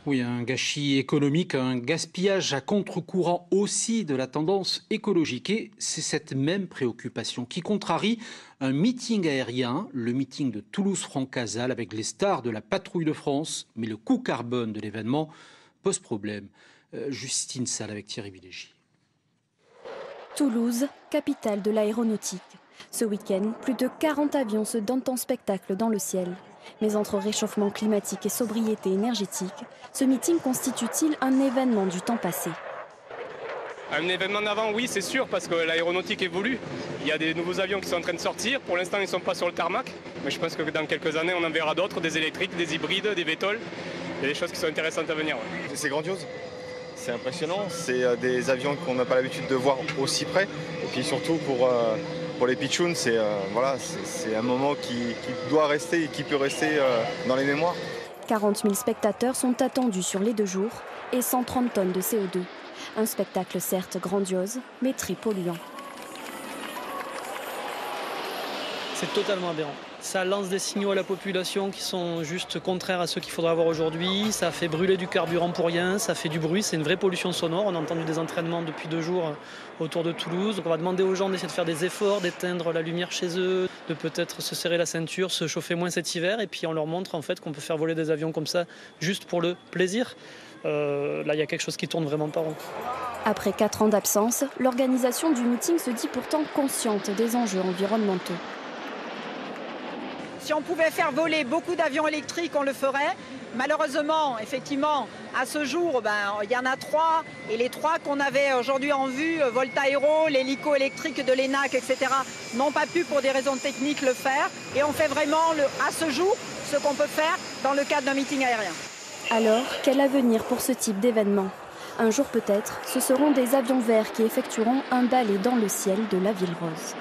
Oui, un gâchis économique, un gaspillage à contre-courant aussi de la tendance écologique. Et c'est cette même préoccupation qui contrarie un meeting aérien, le meeting de Toulouse-Francazal avec les stars de la patrouille de France. Mais le coût carbone de l'événement pose problème. Justine Salle avec Thierry Villégy. Toulouse, capitale de l'aéronautique. Ce week-end, plus de 40 avions se donnent en spectacle dans le ciel. Mais entre réchauffement climatique et sobriété énergétique, ce meeting constitue-t-il un événement du temps passé? Un événement d'avant, oui, c'est sûr, parce que l'aéronautique évolue. Il y a des nouveaux avions qui sont en train de sortir. Pour l'instant, ils ne sont pas sur le tarmac. Mais je pense que dans quelques années, on en verra d'autres, des électriques, des hybrides, des VTOL. Il y a des choses qui sont intéressantes à venir. Ouais. C'est grandiose. C'est impressionnant. C'est des avions qu'on n'a pas l'habitude de voir aussi près. Et puis surtout pour les pitchouns, c'est un moment qui doit rester et qui peut rester dans les mémoires. 40 000 spectateurs sont attendus sur les 2 jours et 130 tonnes de CO2. Un spectacle certes grandiose, mais très polluant. C'est totalement aberrant. Ça lance des signaux à la population qui sont juste contraires à ceux qu'il faudra avoir aujourd'hui. Ça fait brûler du carburant pour rien, ça fait du bruit, c'est une vraie pollution sonore. On a entendu des entraînements depuis 2 jours autour de Toulouse. Donc on va demander aux gens d'essayer de faire des efforts, d'éteindre la lumière chez eux, de peut-être se serrer la ceinture, se chauffer moins cet hiver. Et puis on leur montre en fait qu'on peut faire voler des avions comme ça juste pour le plaisir. Là, il y a quelque chose qui tourne vraiment pas rond. Après 4 ans d'absence, l'organisation du meeting se dit pourtant consciente des enjeux environnementaux. Si on pouvait faire voler beaucoup d'avions électriques, on le ferait. Malheureusement, effectivement, à ce jour, il y en a 3. Et les 3 qu'on avait aujourd'hui en vue, Voltaero, l'hélico électrique de l'ENAC, etc., n'ont pas pu, pour des raisons techniques, le faire. Et on fait vraiment, à ce jour, ce qu'on peut faire dans le cadre d'un meeting aérien. Alors, quel avenir pour ce type d'événement? Un jour peut-être, ce seront des avions verts qui effectueront un balai dans le ciel de la Ville Rose.